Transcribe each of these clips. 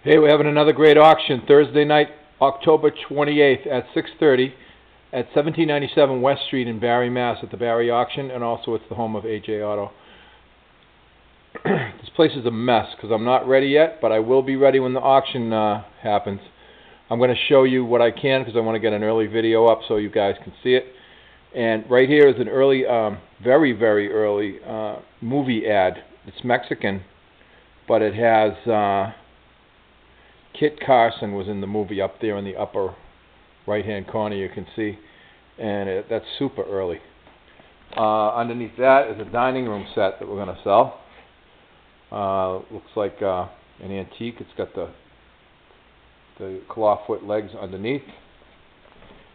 Hey, we're having another great auction Thursday night, October 28th at 6:30 at 1797 West Street in Barre, Mass. At the Barre auction, and also it's the home of AJ Auto. This place is a mess because I'm not ready yet, but I will be ready when the auction happens. I'm going to show you what I can because I want to get an early video up so you guys can see it. And right here is an early, very, very early movie ad. It's Mexican, but it has Kit Carson was in the movie up there in the upper right-hand corner, you can see, and that's super early. Underneath that is a dining room set that we're going to sell. Looks like an antique. It's got the clawfoot legs underneath.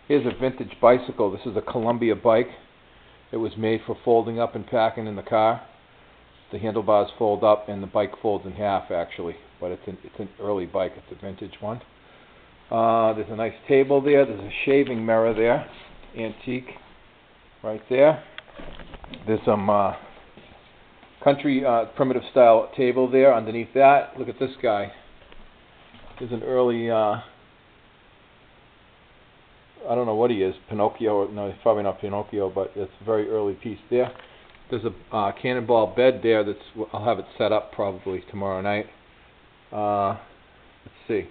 Here's a vintage bicycle. This is a Columbia bike. It was made for folding up and packing in the car. The handlebars fold up and the bike folds in half, actually, but it's an early bike. It's a vintage one. There's a nice table there. There's a shaving mirror there, antique, right there. There's some country primitive style table there underneath that. Look at this guy. There's an early, I don't know what he is, Pinocchio. No, he's probably not Pinocchio, but it's a very early piece there. There's a cannonball bed there. I'll have it set up probably tomorrow night. Let's see.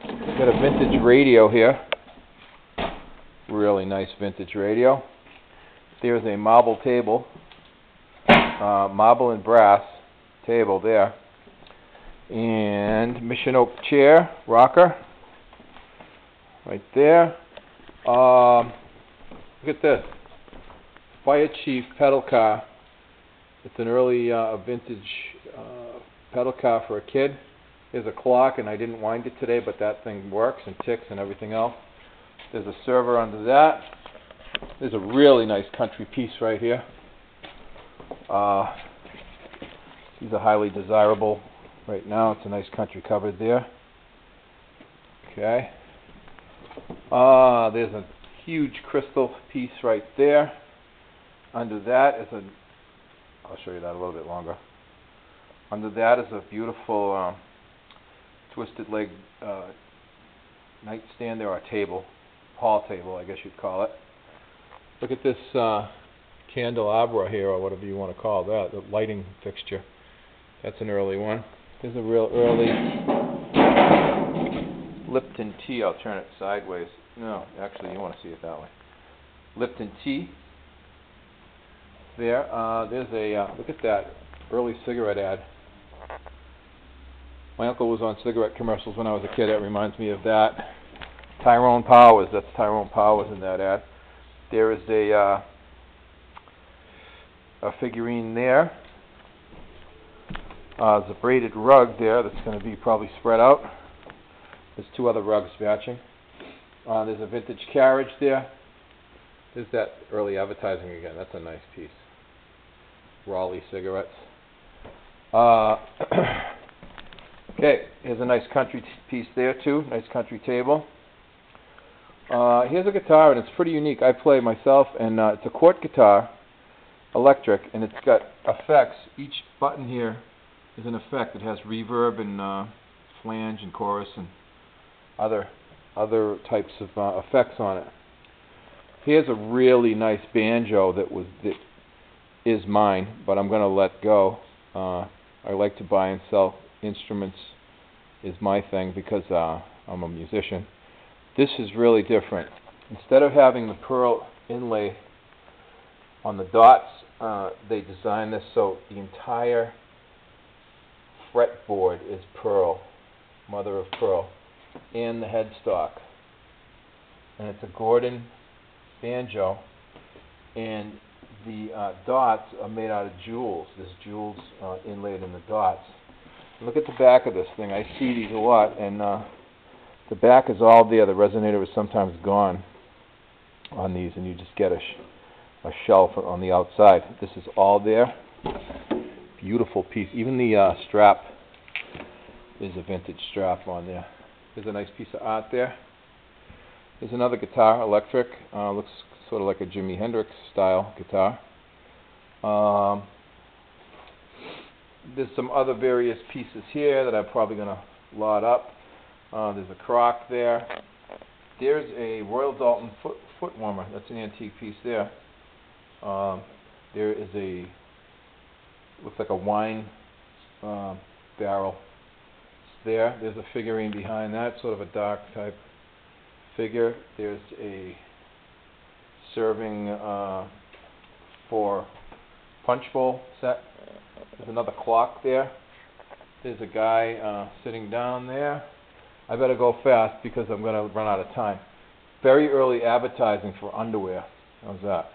Got a vintage radio here. Really nice vintage radio. There's a marble table, marble and brass table there, and mission oak chair, rocker, right there. Look at this. Fire Chief pedal car. It's an early vintage pedal car for a kid. There's a clock, and I didn't wind it today, but that thing works and ticks and everything else. There's a server under that. There's a really nice country piece right here. These are highly desirable right now. It's a nice country cupboard there. Okay. There's a huge crystal piece right there. Under that is I'll show you that a little bit longer. Under that is a beautiful twisted leg nightstand there, or table, hall table, I guess you'd call it. Look at this candelabra here, or whatever you want to call that, the lighting fixture. That's an early one. There's a real early Lipton tea. I'll turn it sideways. No, actually, you want to see it that way. Lipton tea. There. There's a look at that early cigarette ad. My uncle was on cigarette commercials when I was a kid. That reminds me of that. Tyrone Powers. That's Tyrone Powers in that ad. There is a figurine there. There's a braided rug there that's going to be probably spread out. There's two other rugs matching. There's a vintage carriage there. There's that early advertising again. That's a nice piece. Raleigh cigarettes. Okay, here's a nice country piece there too. Nice country table. Here's a guitar, and it's pretty unique. I play myself, and it's a quart guitar, electric, and it's got effects. Each button here is an effect. It has reverb and flange and chorus and other types of effects on it. Here's a really nice banjo that is mine, but I'm going to let go. I like to buy and sell instruments, is my thing, because I'm a musician. This is really different. Instead of having the pearl inlay on the dots, they designed this so the entire fretboard is pearl, mother of pearl, and the headstock. And it's a Gordon banjo, and the dots are made out of jewels. There's jewels inlaid in the dots. Look at the back of this thing. I see these a lot, and the back is all there. The resonator is sometimes gone on these, and you just get a shelf on the outside. This is all there. Beautiful piece. Even the strap is a vintage strap on there. There's a nice piece of art there. There's another guitar, electric. Looks sort of like a Jimi Hendrix style guitar. There's some other various pieces here that I'm probably going to lot up. There's a crock there. There's a Royal Dalton foot warmer. That's an antique piece there. There is a, looks like a wine barrel. It's there. There's a figurine behind that, sort of a dark type figure. There's a serving for punch bowl set. There's another clock there. There's a guy sitting down there. I better go fast because I'm going to run out of time. Very early advertising for underwear. How's that?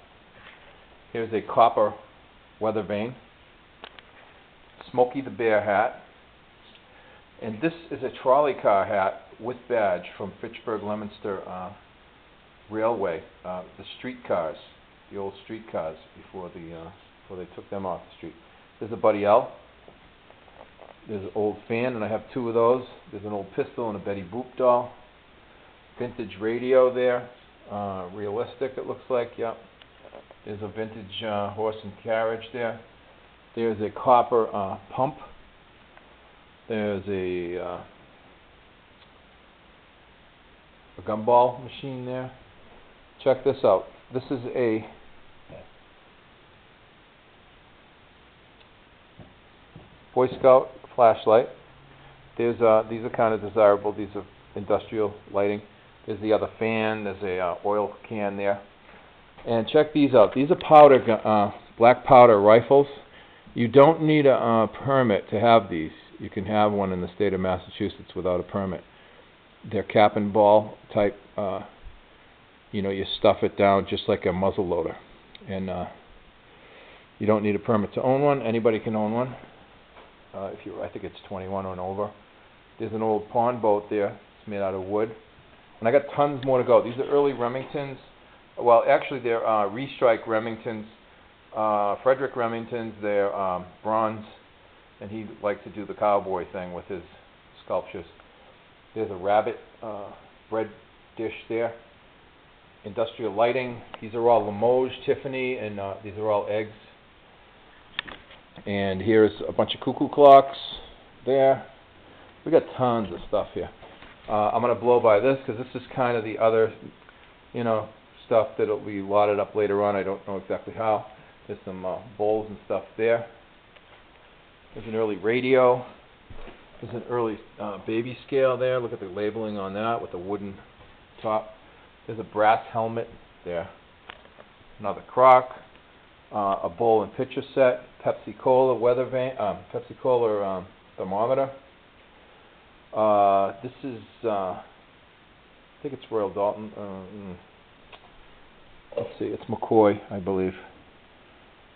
Here's a copper weather vane. Smokey the Bear hat. And this is a trolley car hat with badge from Fitchburg Leominster Railway. The streetcars, the old streetcars before they took them off the street. There's a Buddy L. There's an old fan, and I have two of those. There's an old pistol and a Betty Boop doll. Vintage radio there. Realistic, it looks like, yep. There's a vintage horse and carriage there. There's a copper pump. There's a gumball machine there. Check this out. This is a Boy Scout flashlight. There's these are kind of desirable. These are industrial lighting. There's the other fan. There's a oil can there. And check these out. These are powder, black powder rifles. You don't need a permit to have these. You can have one in the state of Massachusetts without a permit. They're cap and ball type. You stuff it down just like a muzzle loader, and you don't need a permit to own one. Anybody can own one. I think it's 21 and over. There's an old pawn boat there. It's made out of wood. And I got tons more to go. These are early Remingtons. Well, actually, they're restrike Remingtons. Frederick Remingtons. They're bronze, and he liked to do the cowboy thing with his sculptures. There's a rabbit bread dish there. Industrial lighting. These are all Limoges, Tiffany, and these are all eggs. And here's a bunch of cuckoo clocks there. We got tons of stuff here. I'm going to blow by this because this is kind of the other, stuff that'll be lotted up later on. I don't know exactly how. There's some bowls and stuff there. There's an early radio. There's an early baby scale there. Look at the labeling on that with the wooden top. There's a brass helmet there. Another crock. A bowl and pitcher set. Pepsi Cola weather vane. Pepsi Cola thermometer. This is I think it's Royal Dalton. Let's see, it's McCoy, I believe.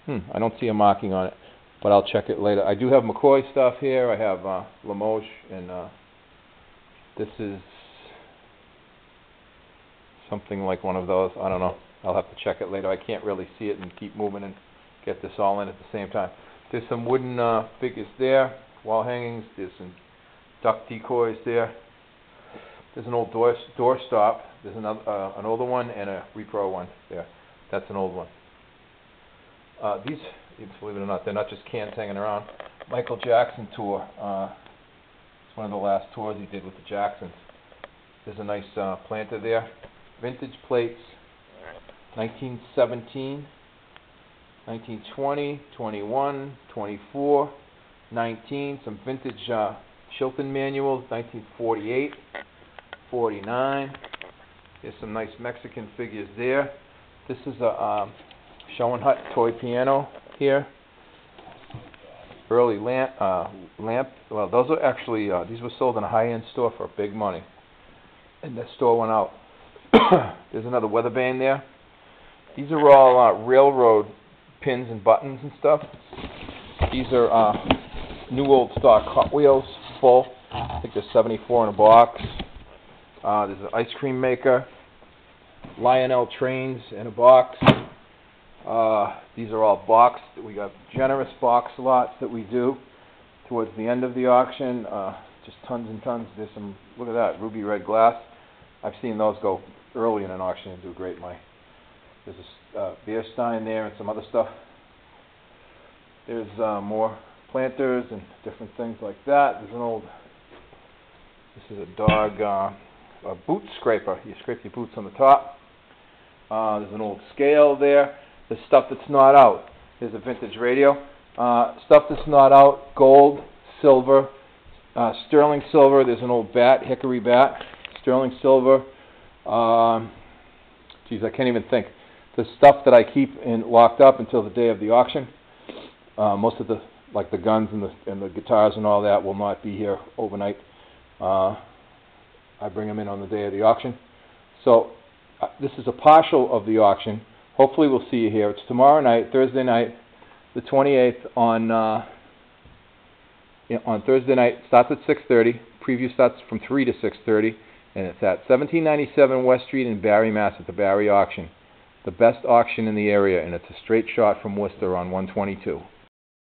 I don't see a marking on it, but I'll check it later. I do have McCoy stuff here. I have Limoges, and this is something like one of those. I don't know. I'll have to check it later. I can't really see it and keep moving and get this all in at the same time. There's some wooden figures there, wall hangings. There's some duck decoys there. There's an old door stop. There's another, an older one and a repro one there. That's an old one. These, believe it or not, they're not just cans hanging around. Michael Jackson tour. It's one of the last tours he did with the Jacksons. There's a nice planter there. Vintage plates. 1917, 1920, 21, 24, 19. Some vintage Chilton manuals. 1948, 49. There's some nice Mexican figures there. This is a Schoenhut toy piano here. Early lamp. Well, those are actually these were sold in a high-end store for big money, and the store went out. There's another weather vane there. These are all railroad pins and buttons and stuff. These are new old stock Hot Wheels, full. I think there's 74 in a box. There's an ice cream maker. Lionel trains in a box. These are all boxed. We got generous box lots that we do towards the end of the auction. Just tons and tons. There's some, look at that, ruby red glass. I've seen those go early in an auction and do great money. There's a beer stein there and some other stuff. There's more planters and different things like that. There's an old, this is a dog, a boot scraper. You scrape your boots on the top. There's an old scale there. There's stuff that's not out. Here's a vintage radio. Stuff that's not out, gold, silver, sterling silver. There's an old bat, hickory bat, sterling silver. Geez, I can't even think. The stuff that I keep locked up until the day of the auction. Most of the, like the guns and the guitars and all that, will not be here overnight. I bring them in on the day of the auction. So this is a partial of the auction. Hopefully we'll see you here. It's tomorrow night, Thursday night, the 28th on Thursday night. Starts at 6:30. Preview starts from 3 to 6:30, and it's at 1797 West Street in Barre, Mass. At the Barre auction, the best auction in the area, and it's a straight shot from Worcester on 122.